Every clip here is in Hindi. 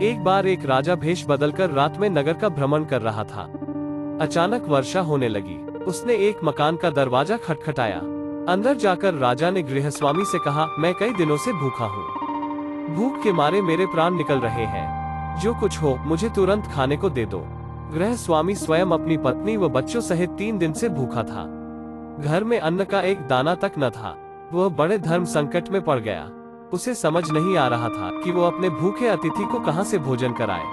एक बार एक राजा भेष बदलकर रात में नगर का भ्रमण कर रहा था। अचानक वर्षा होने लगी। उसने एक मकान का दरवाजा खटखटाया। अंदर जाकर राजा ने गृहस्वामी से कहा, मैं कई दिनों से भूखा हूँ। भूख के मारे मेरे प्राण निकल रहे हैं। जो कुछ हो मुझे तुरंत खाने को दे दो। गृहस्वामी स्वयं अपनी पत्नी व बच्चों सहित 3 दिन से भूखा था। घर में अन्न का एक दाना तक न था। वह बड़े धर्म संकट में पड़ गया। उसे समझ नहीं आ रहा था कि वो अपने भूखे अतिथि को कहां से भोजन कराए।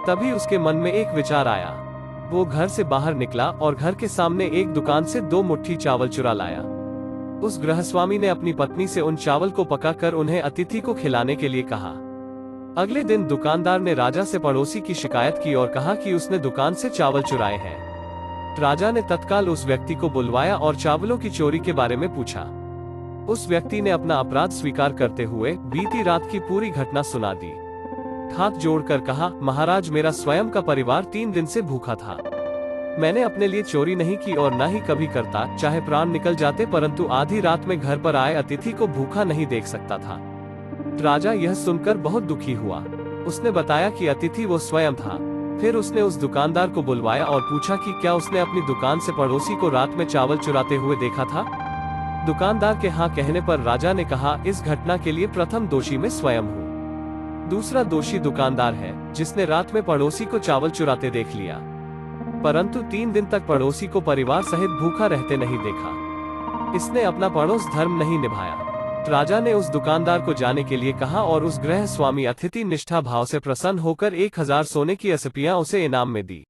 तभी उसके मन में एक विचार आया। वो घर से बाहर निकला और घर के सामने एक दुकान से 2 मुट्ठी चावल चुरा लाया। उस गृहस्वामी ने अपनी पत्नी से उन चावल को पकाकर उन्हें अतिथि को खिलाने के लिए कहा। अगले दिन दुकानदार ने राजा से पड़ोसी की शिकायत की और कहा कि उसने दुकान से चावल चुराए हैं। राजा ने तत्काल उस व्यक्ति को बुलवाया और चावलों की चोरी के बारे में पूछा। उस व्यक्ति ने अपना अपराध स्वीकार करते हुए बीती रात की पूरी घटना सुना दी। हाथ जोड़कर कहा, महाराज, मेरा स्वयं का परिवार 3 दिन से भूखा था। मैंने अपने लिए चोरी नहीं की और न ही कभी करता, चाहे प्राण निकल जाते, परंतु आधी रात में घर पर आए अतिथि को भूखा नहीं देख सकता था। राजा यह सुनकर बहुत दुखी हुआ। उसने बताया कि अतिथि वो स्वयं था। फिर उसने उस दुकानदार को बुलवाया और पूछा कि क्या उसने अपनी दुकान से पड़ोसी को रात में चावल चुराते हुए देखा था। दुकानदार के हाँ कहने पर राजा ने कहा, इस घटना के लिए प्रथम दोषी मैं स्वयं हूँ। दूसरा दोषी दुकानदार है, जिसने रात में पड़ोसी को चावल चुराते देख लिया, परंतु 3 दिन तक पड़ोसी को परिवार सहित भूखा रहते नहीं देखा। इसने अपना पड़ोस धर्म नहीं निभाया। राजा ने उस दुकानदार को जाने के लिए कहा और उस गृहस्वामी अतिथि निष्ठा भाव से प्रसन्न होकर 1000 सोने की असपियां उसे इनाम में दी।